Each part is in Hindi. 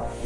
Hello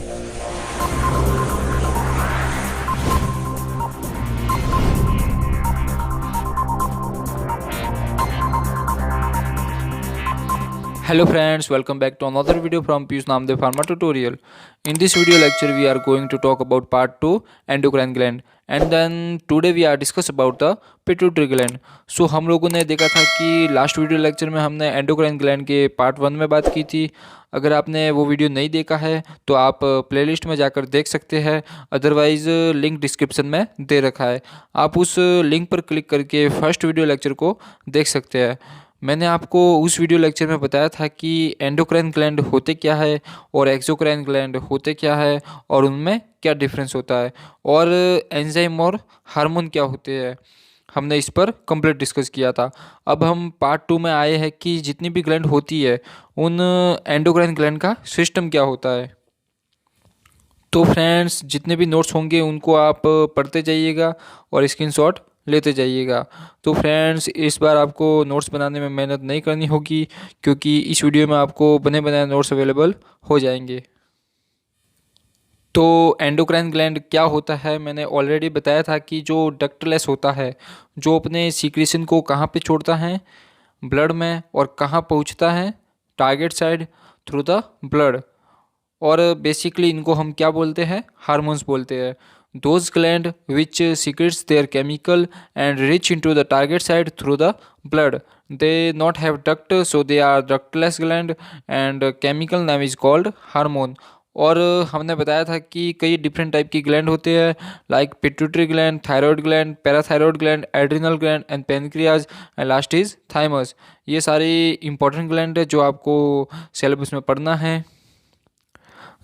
friends, welcome back to another video from Piyush Namdev Pharma tutorial. In this video lecture we are going to talk about part 2 endocrine gland and then today we are discuss about the pituitary gland. So हम लोगों ने देखा था कि लास्ट वीडियो लेक्चर में हमने एंडोक्राइन ग्लैंड के पार्ट 1 में बात की थी। अगर आपने वो वीडियो नहीं देखा है तो आप प्लेलिस्ट में जाकर देख सकते हैं, अदरवाइज़ लिंक डिस्क्रिप्शन में दे रखा है। आप उस लिंक पर क्लिक करके फर्स्ट वीडियो लेक्चर को देख सकते हैं। मैंने आपको उस वीडियो लेक्चर में बताया था कि एंडोक्राइन ग्लैंड होते क्या है और एक्सोक्राइन ग्लैंड होते क्या है और उनमें क्या डिफरेंस होता है और एंजाइम और हार्मोन क्या होते हैं। हमने इस पर कंप्लीट डिस्कस किया था। अब हम पार्ट 2 में आए हैं कि जितनी भी ग्लैंड होती है उन एंडोक्राइन ग्लैंड का सिस्टम क्या होता है। तो फ्रेंड्स, जितने भी नोट्स होंगे उनको आप पढ़ते जाइएगा और स्क्रीनशॉट लेते जाइएगा। तो फ्रेंड्स, इस बार आपको नोट्स बनाने में मेहनत नहीं करनी होगी क्योंकि इस वीडियो में आपको बने बनाए नोट्स अवेलेबल हो जाएंगे। तो एंडोक्राइन ग्लैंड क्या होता है, मैंने ऑलरेडी बताया था कि जो डक्टलेस होता है, जो अपने सीक्रेशन को कहाँ पे छोड़ता है, ब्लड में, और कहाँ पहुँचता है, target side through the blood. और बेसिकली इनको हम क्या बोलते हैं, हार्मोन्स बोलते हैं। Those gland which secretes their chemical and reach into the target side through the blood, they not have duct, so they are ductless gland and chemical name is called hormone। और हमने बताया था कि कई डिफरेंट टाइप की ग्लैंड होते हैं, like pituitary gland, thyroid gland, parathyroid gland, adrenal gland and pancreas and last is thymus. ये सारी इंपॉर्टेंट ग्लैंड है जो आपको सिलेबस में पढ़ना है,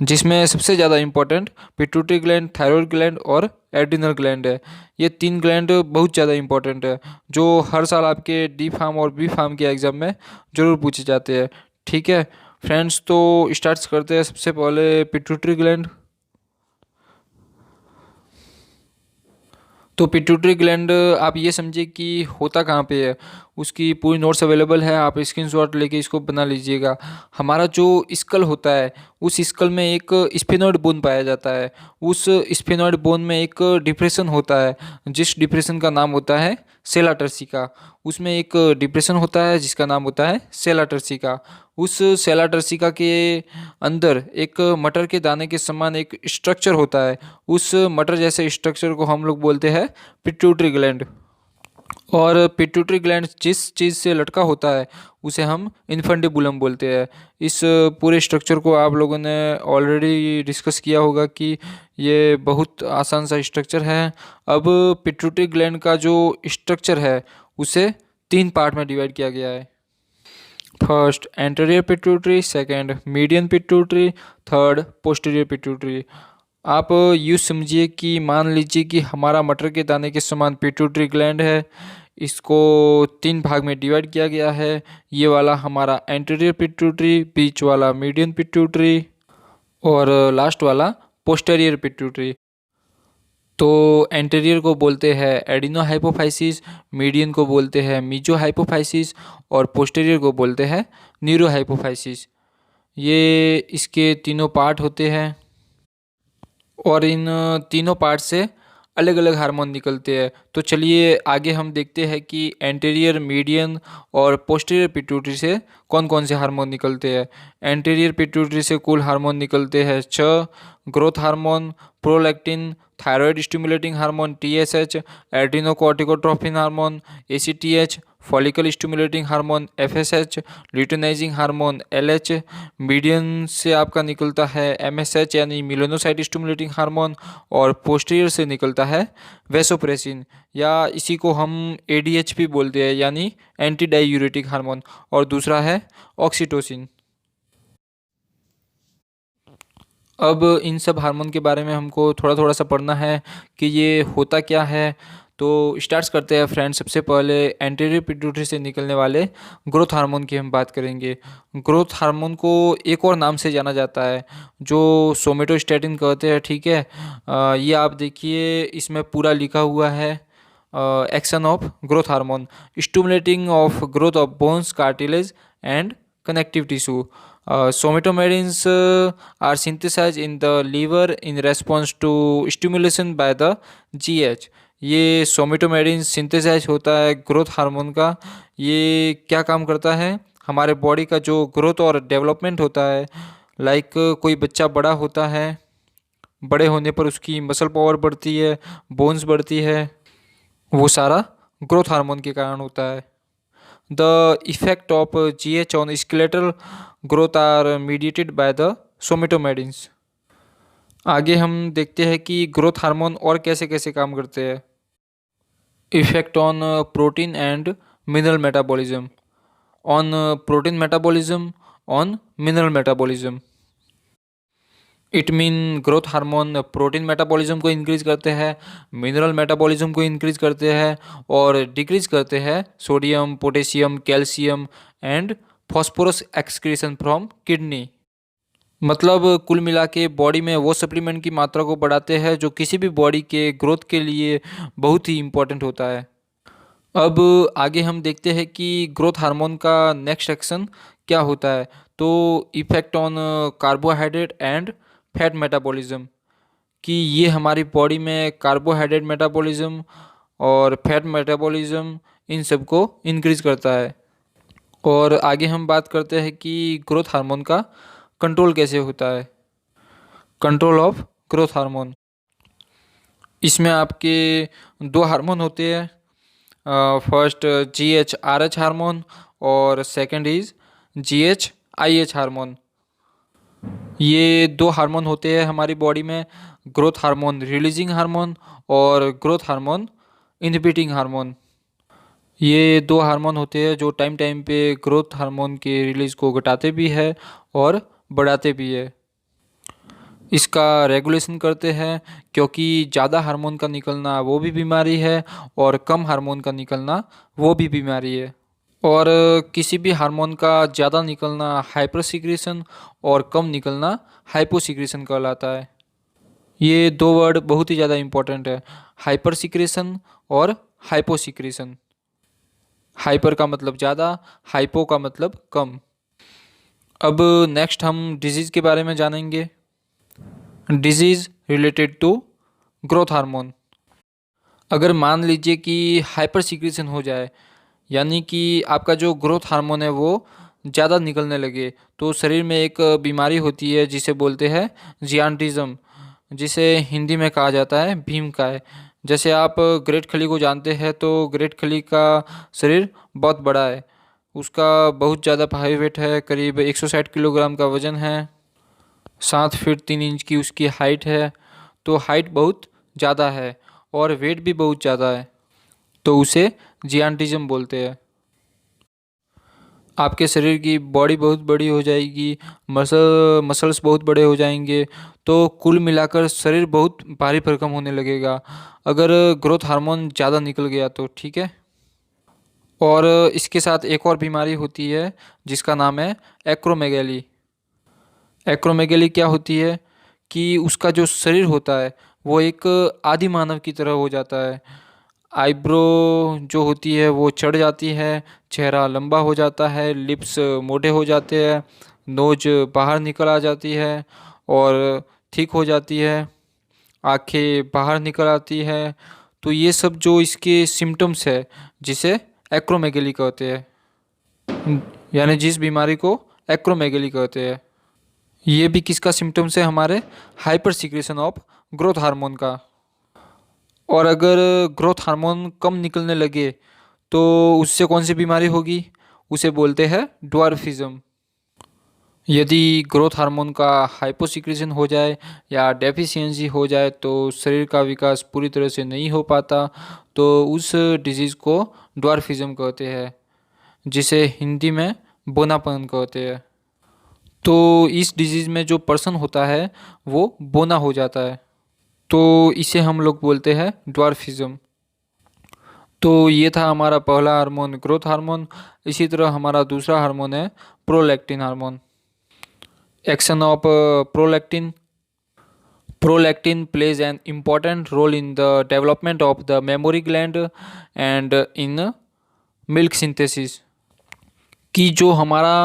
जिसमें सबसे ज़्यादा important pituitary gland, thyroid gland और एड्रिनल ग्लैंड है। ये तीन ग्लैंड बहुत ज़्यादा इम्पोर्टेंट है जो हर साल आपके डी फार्म और बी फार्म के एग्ज़ाम में ज़रूर पूछे जाते हैं। ठीक है फ्रेंड्स, तो स्टार्ट करते हैं। सबसे पहले पिट्यूटरी ग्लैंड। तो पिट्यूटरी ग्लैंड आप ये समझिए कि होता कहाँ पे है, उसकी पूरी नोट्स अवेलेबल है, आप स्क्रीनशॉट लेके इसको बना लीजिएगा। हमारा जो स्कल होता है उस स्कल में एक स्फेनॉइड बोन पाया जाता है। उस स्फेनॉइड बोन में एक डिप्रेशन होता है जिस डिप्रेशन का नाम होता है सेला टर्सिका। उसमें एक डिप्रेशन होता है जिसका नाम होता है सेला टर्सिका। उस सेला टर्सिका के अंदर एक मटर के दाने के समान एक स्ट्रक्चर होता है। उस मटर जैसे स्ट्रक्चर को हम लोग बोलते हैं पिट्यूटरी ग्लैंड। और पिट्यूटरी ग्लैंड जिस चीज़ से लटका होता है उसे हम इन्फंडिबुलम बोलते हैं। इस पूरे स्ट्रक्चर को आप लोगों ने ऑलरेडी डिस्कस किया होगा कि ये बहुत आसान सा स्ट्रक्चर है। अब पिट्यूटरी ग्लैंड का जो स्ट्रक्चर है उसे 3 पार्ट में डिवाइड किया गया है। First anterior pituitary, second median pituitary, third posterior pituitary. आप यूँ समझिए कि मान लीजिए कि हमारा मटर के दाने के समान पिट्यूटरी ग्लैंड है, इसको 3 भाग में डिवाइड किया गया है। ये वाला हमारा एंटीरियर पिट्यूटरी, बीच वाला मीडियन पिट्यूटरी और लास्ट वाला पोस्टीरियर पिट्यूटरी। तो एंटीरियर को बोलते हैं एडिनो हाइपोफाइसिस, मीडियन को बोलते हैं मीजो हाइपोफाइसिस और पोस्टीरियर को बोलते हैं न्यूरो हाइपोफाइसिस। ये इसके तीनों पार्ट होते हैं और इन तीनों पार्ट से अलग अलग हार्मोन निकलते हैं। तो चलिए आगे हम देखते हैं कि एंटीरियर, मीडियन और पोस्टीरियर पिट्यूटरी से कौन कौन से हार्मोन निकलते हैं। एंटीरियर पिट्यूटरी से कुल हार्मोन निकलते हैं 6: growth hormone, prolactin, thyroid stimulating hormone TSH, adrenocorticotropin hormone ACTH, follicle stimulating hormone FSH, luteinizing hormone LH। Median से आपका निकलता है MSH यानी मिलेनोसाइट स्टिमुलेटिंग हार्मोन और पोस्टीरियर से निकलता है वेसोप्रेसिन या इसी को हम ADH भी बोलते हैं यानी एंटी डायूरेटिक हार्मोन, और दूसरा है ऑक्सीटोसिन। अब इन सब हार्मोन के बारे में हमको थोड़ा थोड़ा सा पढ़ना है कि ये होता क्या है। तो स्टार्ट करते हैं फ्रेंड्स। सबसे पहले एंटीरियर पिट्यूटरी से निकलने वाले ग्रोथ हार्मोन की हम बात करेंगे। ग्रोथ हार्मोन को एक और नाम से जाना जाता है जो सोमेटोस्टैटिन कहते हैं। ठीक है, ये आप देखिए इसमें पूरा लिखा हुआ है। Action of growth hormone, stimulating of growth of bones, cartilage and connective tissue. Somatomerins are synthesized in the liver in response to stimulation by the GH। ये सोमेटोमेरिन सिंथेसाइज होता है ग्रोथ हार्मोन का। ये क्या काम करता है, हमारे बॉडी का जो ग्रोथ और डेवलपमेंट होता है, लाइक कोई बच्चा बड़ा होता है, बड़े होने पर उसकी मसल पावर बढ़ती है, बोन्स बढ़ती है, वो सारा ग्रोथ हार्मोन के कारण होता है। The effect of GH on skeletal growth are mediated by the somatomedins. आगे हम देखते हैं कि ग्रोथ हार्मोन और कैसे कैसे काम करते हैं। Effect on protein and mineral metabolism. On protein metabolism, on mineral metabolism. It mean growth hormone protein metabolism को इंक्रीज करते हैं, मिनरल मेटाबॉलिज्म को इंक्रीज करते हैं और डिक्रीज करते हैं sodium, potassium, calcium and phosphorus excretion from kidney. मतलब कुल मिला के बॉडी में वो सप्लीमेंट की मात्रा को बढ़ाते हैं जो किसी भी बॉडी के ग्रोथ के लिए बहुत ही इम्पोर्टेंट होता है। अब आगे हम देखते हैं कि ग्रोथ हार्मोन का नेक्स्ट एक्शन क्या होता है। तो effect on carbohydrate and fat metabolism, कि ये हमारी बॉडी में कार्बोहाइड्रेट मेटाबॉलिज्म और फैट मेटाबॉलिज्म इन सब को इंक्रीज करता है। और आगे हम बात करते हैं कि ग्रोथ हार्मोन का कंट्रोल कैसे होता है। कंट्रोल ऑफ ग्रोथ हार्मोन, इसमें आपके दो हार्मोन होते हैं, फर्स्ट GH-RH हार्मोन और सेकंड इज GH-IH हार्मोन। ये दो हार्मोन होते हैं हमारी बॉडी में, ग्रोथ हार्मोन रिलीजिंग हार्मोन और ग्रोथ हार्मोन इनहिबिटिंग हार्मोन। ये दो हार्मोन होते हैं जो टाइम टाइम पे ग्रोथ हार्मोन के रिलीज को घटाते भी है और बढ़ाते भी है। इसका रेगुलेशन करते हैं, क्योंकि ज़्यादा हार्मोन का निकलना वो भी बीमारी है और कम हार्मोन का निकलना वो भी बीमारी है। और किसी भी हार्मोन का ज़्यादा निकलना हाइपर सिक्रीशन और कम निकलना हाइपो सिक्रीशन कहलाता है। ये दो वर्ड बहुत ही ज़्यादा इम्पोर्टेंट है, हाइपर सिक्रीशन और हाइपो सिक्रीशन। हाइपर का मतलब ज़्यादा, हाइपो का मतलब कम। अब नेक्स्ट हम डिजीज़ के बारे में जानेंगे। Disease related to growth hormone. अगर मान लीजिए कि हाइपर सिक्रीशन हो जाए, यानी कि आपका जो ग्रोथ हार्मोन है वो ज़्यादा निकलने लगे, तो शरीर में एक बीमारी होती है जिसे बोलते हैं जियांटिज्म, जिसे हिंदी में कहा जाता है भीमकाय। जैसे आप ग्रेट खली को जानते हैं, तो ग्रेट खली का शरीर बहुत बड़ा है, उसका बहुत ज़्यादा भारी वेट है, करीब 160 किलोग्राम का वज़न है, 7 फीट 3 इंच की उसकी हाइट है। तो हाइट बहुत ज़्यादा है और वेट भी बहुत ज़्यादा है, तो उसे जियांटिज्म बोलते हैं। आपके शरीर की बॉडी बहुत बड़ी हो जाएगी, मसल्स बहुत बड़े हो जाएंगे, तो कुल मिलाकर शरीर बहुत भारी भरकम होने लगेगा अगर ग्रोथ हार्मोन ज़्यादा निकल गया तो, ठीक है। और इसके साथ एक और बीमारी होती है जिसका नाम है एक्रोमेगैली। एक्रोमेगैली क्या होती है कि उसका जो शरीर होता है वो एक आदि मानव की तरह हो जाता है। आईब्रो जो होती है वो चढ़ जाती है, चेहरा लंबा हो जाता है, लिप्स मोटे हो जाते हैं, नोज बाहर निकल आ जाती है और थिक हो जाती है, आंखें बाहर निकल आती है। तो ये सब जो इसके सिम्टम्स है जिसे एक्रोमेगैली कहते हैं, यानी जिस बीमारी को एक्रोमेगैली कहते हैं। ये भी किसका सिम्टम्स है, हमारे hyper secretion of growth hormone का। और अगर ग्रोथ हार्मोन कम निकलने लगे तो उससे कौन सी बीमारी होगी, उसे बोलते हैं ड्वार्फिज्म। यदि ग्रोथ हार्मोन का हाइपोसिक्रेशन हो जाए या डेफिशिएंसी हो जाए तो शरीर का विकास पूरी तरह से नहीं हो पाता, तो उस डिजीज़ को ड्वार्फिज्म कहते हैं, जिसे हिंदी में बोनापन कहते हैं। तो इस डिजीज़ में जो पर्सन होता है वो बोना हो जाता है, तो इसे हम लोग बोलते हैं ड्वार्फिज्म। तो ये था हमारा पहला हार्मोन ग्रोथ हार्मोन। इसी तरह हमारा दूसरा हार्मोन है prolactin hormone. Action of prolactin. Prolactin plays an important role in the development of the mammary gland and in milk synthesis। कि जो हमारा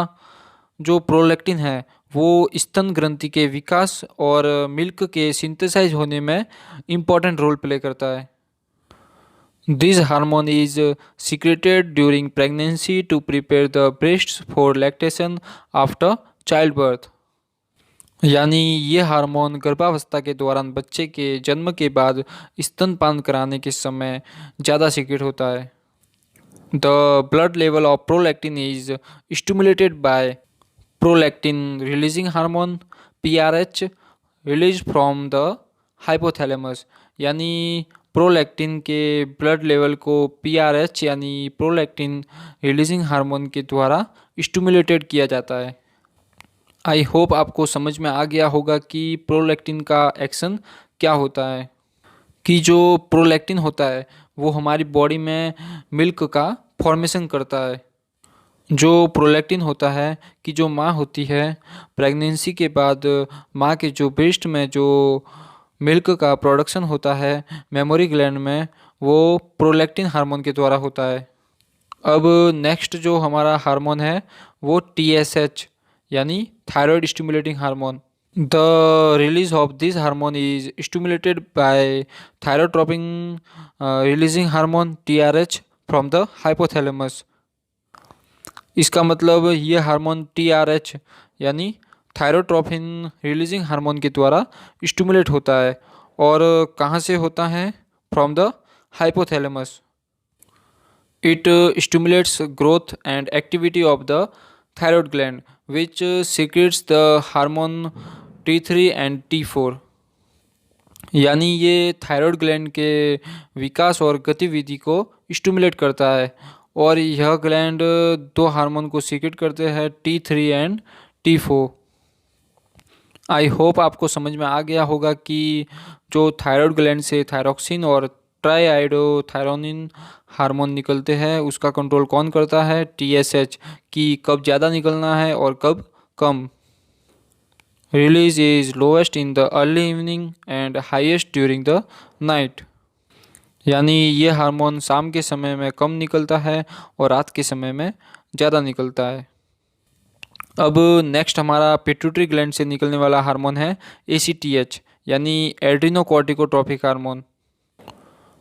जो प्रोलैक्टिन है वो स्तन ग्रंथि के विकास और मिल्क के सिंथेसाइज होने में इम्पॉर्टेंट रोल प्ले करता है। This hormone is secreted during pregnancy to prepare the breasts for lactation after childbirth। यानी ये हार्मोन गर्भावस्था के दौरान बच्चे के जन्म के बाद स्तनपान कराने के समय ज़्यादा सीक्रेट होता है। The blood level of prolactin is stimulated by prolactin releasing hormone PRH release from the hypothalamus. यानी प्रोलैक्टिन के ब्लड लेवल को PRH यानी प्रोलैक्टिन रिलीजिंग हार्मोन के द्वारा स्टिमुलेटेड किया जाता है। आई होप आपको समझ में आ गया होगा कि प्रोलैक्टिन का एक्शन क्या होता है। कि जो प्रोलैक्टिन होता है वो हमारी बॉडी में मिल्क का फॉर्मेशन करता है। जो प्रोलैक्टिन होता है कि जो माँ होती है प्रेगनेंसी के बाद माँ के जो ब्रेस्ट में जो मिल्क का प्रोडक्शन होता है मेमोरी ग्लैंड में, वो प्रोलैक्टिन हार्मोन के द्वारा होता है। अब नेक्स्ट जो हमारा हार्मोन है वो TSH यानी thyroid stimulating hormone. The release of this hormone is stimulated by thyrotropin releasing hormone TRH from the hypothalamus. इसका मतलब ये हार्मोन TRH यानी थायरोट्रोपिन रिलीजिंग हार्मोन के द्वारा स्टिमुलेट होता है। और कहाँ से होता है? From the hypothalamus. It stimulates growth and activity of the thyroid gland, which secretes the hormone T3 and T4। यानी ये थायराइड ग्लैंड के विकास और गतिविधि को स्टिमुलेट करता है और यह ग्लैंड दो हार्मोन को सीक्रेट करते हैं T3 and T4। I hope आपको समझ में आ गया होगा कि जो थायराइड ग्लैंड से थायरोक्सिन और ट्राईआइडोथायरोनिन हार्मोन निकलते हैं उसका कंट्रोल कौन करता है? TSH। कि कब ज़्यादा निकलना है और कब कम। Release is lowest in the early evening and highest during the night. यानी ये हार्मोन शाम के समय में कम निकलता है और रात के समय में ज़्यादा निकलता है। अब नेक्स्ट हमारा पिट्यूटरी ग्लैंड से निकलने वाला हार्मोन है ACTH यानी एड्रीनोकॉर्टिकोट्रोपिक hormone.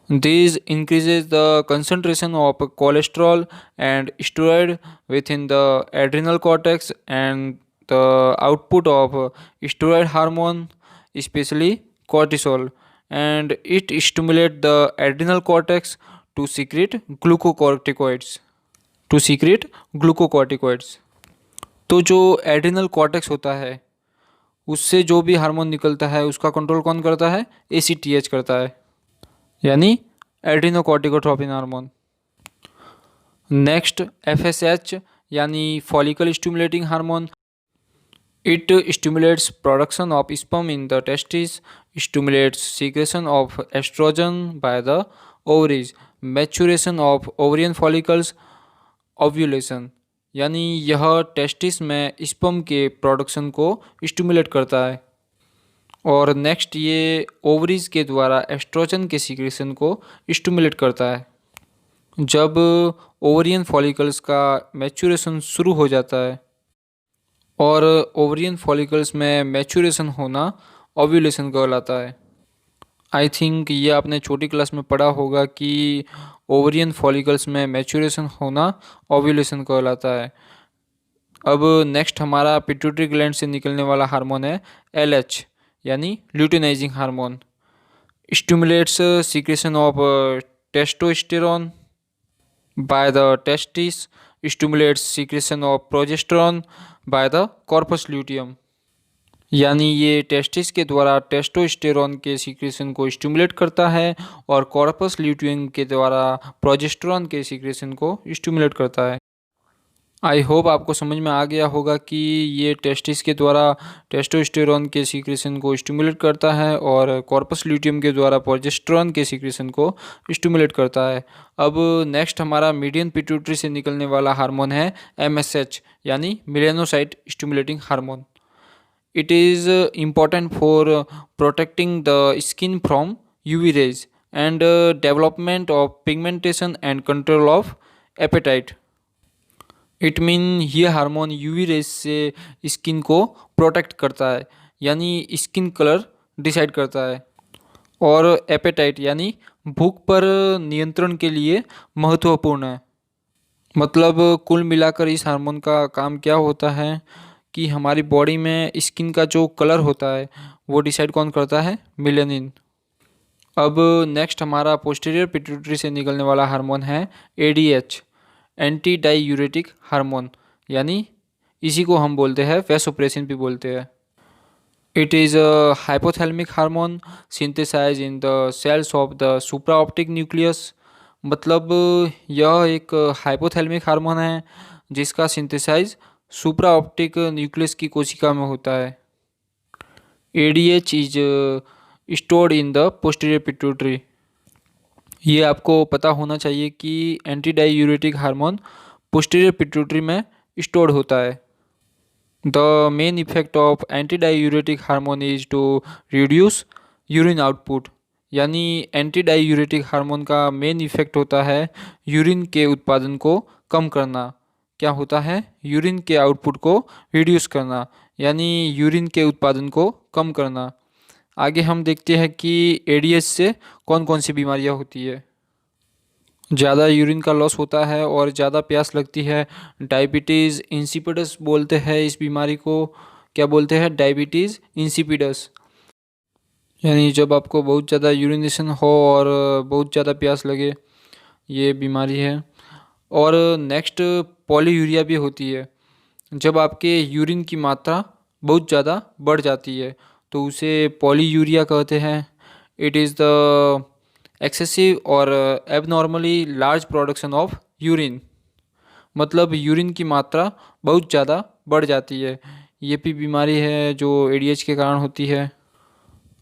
This increases the concentration of cholesterol and steroid within the adrenal cortex and the output of steroid hormone, especially cortisol, and it stimulates the adrenal cortex to secrete glucocorticoids. तो जो एड्रिनल कॉर्टेक्स होता है उससे जो भी हार्मोन निकलता है उसका कंट्रोल कौन करता है? ACTH करता है यानी एड्रीनोकॉर्टिकोट्रोपिन हार्मोन। नेक्स्ट FSH यानी follicle stimulating hormone. It stimulates production of sperm in the testis, stimulates secretion of oestrogen by the ovaries, maturation of ovarian follicles, ovulation. यानी यह टेस्टिस में स्पर्म के प्रोडक्शन को स्टिमुलेट करता है। और नेक्स्ट ये ओवरीज के द्वारा एस्ट्रोजन के सीक्रेशन को स्टिमुलेट करता है। जब ओवरियन फॉलिकल्स का मैच्योरेशन शुरू हो जाता है और ओवरियन फॉलिकल्स में मैच्योरेशन होना ओव्यूलेशन कहलाता है। आई थिंक ये आपने छोटी क्लास में पढ़ा होगा कि ओवरियन फॉलिकल्स में मैच्योरेशन होना ओव्यूलेशन कहलाता है। अब नेक्स्ट हमारा पिट्यूटरी ग्लैंड से निकलने वाला हार्मोन है LH यानी luteinizing hormone. Stimulates secretion of testosterone by the testis, stimulates secretion of progesterone by the corpus luteum. यानी ये टेस्टिस के द्वारा टेस्टोस्टेरोन के सीक्रेशन को स्टिमुलेट करता है और कॉर्पस ल्यूटियम के द्वारा प्रोजेस्टेरोन के सीक्रेशन को स्टिमुलेट करता है। आई होप आपको समझ में आ गया होगा कि ये टेस्टिस के द्वारा टेस्टोस्टेरोन के सीक्रेशन को स्टिमुलेट करता है और कॉर्पस ल्यूटियम के द्वारा प्रोजेस्टेरोन के सीक्रेशन को स्टिमुलेट करता है। अब नेक्स्ट हमारा मीडियन पिट्यूटरी से निकलने वाला हार्मोन है MSH यानी melanocyte stimulating hormone. It is important for protecting the skin from UV rays and development of pigmentation and control of appetite. It mean ये हार्मोन यूवी रेस से स्किन को प्रोटेक्ट करता है, यानी स्किन कलर डिसाइड करता है। और एपेटाइट यानी भूख पर नियंत्रण के लिए महत्वपूर्ण है। मतलब कुल मिलाकर इस हार्मोन का काम क्या होता है कि हमारी बॉडी में स्किन का जो कलर होता है वो डिसाइड कौन करता है? मेलानिन। अब नेक्स्ट हमारा पोस्टीरियर पिट्यूटरी से निकलने वाला हार्मोन है एडीएच, एंटी डाईयूरेटिक हार्मोन, यानी इसी को हम बोलते हैं वैसोप्रेसिन भी बोलते हैं। It is a hypothalamic hormone synthesize in the cells of the supraoptic nucleus. मतलब यह एक हाइपोथैलेमिक हार्मोन है जिसका सिंथेसाइज सुप्राऑप्टिक न्यूक्लियस की कोशिका में होता है। ADH is stored in the posterior pituitary. ये आपको पता होना चाहिए कि anti diuretic hormone posterior pituitary में स्टोर्ड होता है। The main effect of anti diuretic hormone is to reduce urine output, यानी एंटी डाईयूरेटिक हार्मोन का मेन इफेक्ट होता है यूरिन के उत्पादन को कम करना। क्या होता है? यूरिन के आउटपुट को रिड्यूस करना, यानी यूरिन के उत्पादन को कम करना। आगे हम देखते हैं कि एडीएच से कौन कौन सी बीमारियां होती है। ज़्यादा यूरिन का लॉस होता है और ज़्यादा प्यास लगती है। डायबिटीज़ इंसिपिडस बोलते हैं इस बीमारी को। क्या बोलते हैं? Diabetes insipidus. यानी जब आपको बहुत ज़्यादा यूरिनेशन हो और बहुत ज़्यादा प्यास लगे, ये बीमारी है। और नेक्स्ट पॉलीयूरिया भी होती है। जब आपके यूरिन की मात्रा बहुत ज़्यादा बढ़ जाती है तो उसे पॉलीयूरिया कहते हैं। इट इज़ द एक्सेसिव और abnormally large production of urine. मतलब यूरिन की मात्रा बहुत ज़्यादा बढ़ जाती है। ये भी बीमारी है जो एडीएच के कारण होती है।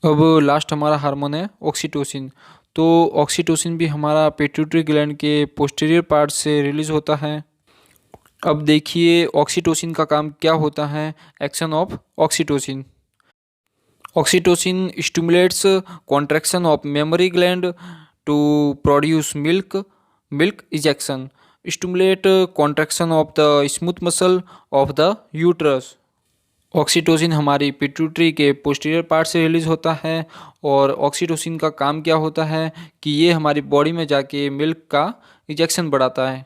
अब लास्ट हमारा हार्मोन है ऑक्सीटोसिन। तो ऑक्सीटोसिन भी हमारा पिट्यूटरी ग्लैंड के पोस्टीरियर पार्ट से रिलीज़ होता है। अब देखिए ऑक्सीटोसिन का काम क्या होता है। Action of oxytocin. Oxytocin stimulates contraction of memory gland to produce milk ejection, stimulate contraction of the smooth muscle of the uterus. Oxytocin हमारी पिट्यूटरी के पोस्टीरियर पार्ट से रिलीज होता है और ऑक्सीटोसिन का काम क्या होता है कि ये हमारी बॉडी में जाके मिल्क का इजेक्शन बढ़ाता है।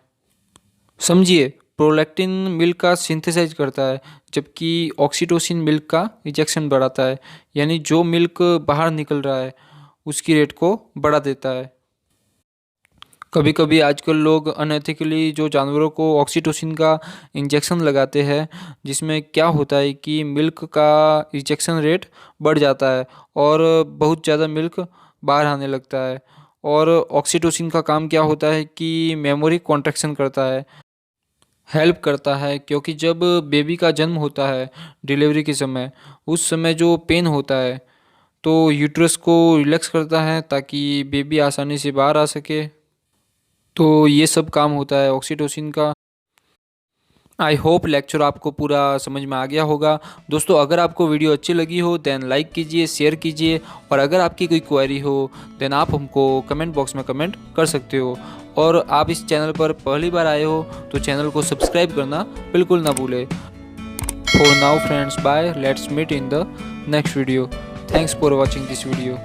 समझिए, प्रोलैक्टिन मिल्क का सिंथेसाइज करता है जबकि ऑक्सीटोसिन मिल्क का इजेक्शन बढ़ाता है, यानी जो मिल्क बाहर निकल रहा है उसकी रेट को बढ़ा देता है। कभी कभी आजकल लोग अनएथिकली जो जानवरों को ऑक्सीटोसिन का इंजेक्शन लगाते हैं, जिसमें क्या होता है कि मिल्क का इंजेक्शन रेट बढ़ जाता है और बहुत ज़्यादा मिल्क बाहर आने लगता है। और ऑक्सीटोसिन का काम क्या होता है कि मेमोरी कॉन्ट्रैक्शन करता है, हेल्प करता है। क्योंकि जब बेबी का जन्म होता है डिलीवरी के समय, उस समय जो पेन होता है तो यूट्रस को रिलैक्स करता है ताकि बेबी आसानी से बाहर आ सके। तो ये सब काम होता है ऑक्सीटोसिन का। आई होप लेक्चर आपको पूरा समझ में आ गया होगा। दोस्तों, अगर आपको वीडियो अच्छी लगी हो देन लाइक कीजिए, शेयर कीजिए, और अगर आपकी कोई क्वेरी हो देन आप हमको कमेंट बॉक्स में कमेंट कर सकते हो। और आप इस चैनल पर पहली बार आए हो तो चैनल को सब्सक्राइब करना बिल्कुल ना भूलें। For now friends, bye, let's meet in the next video. Thanks for watching this video.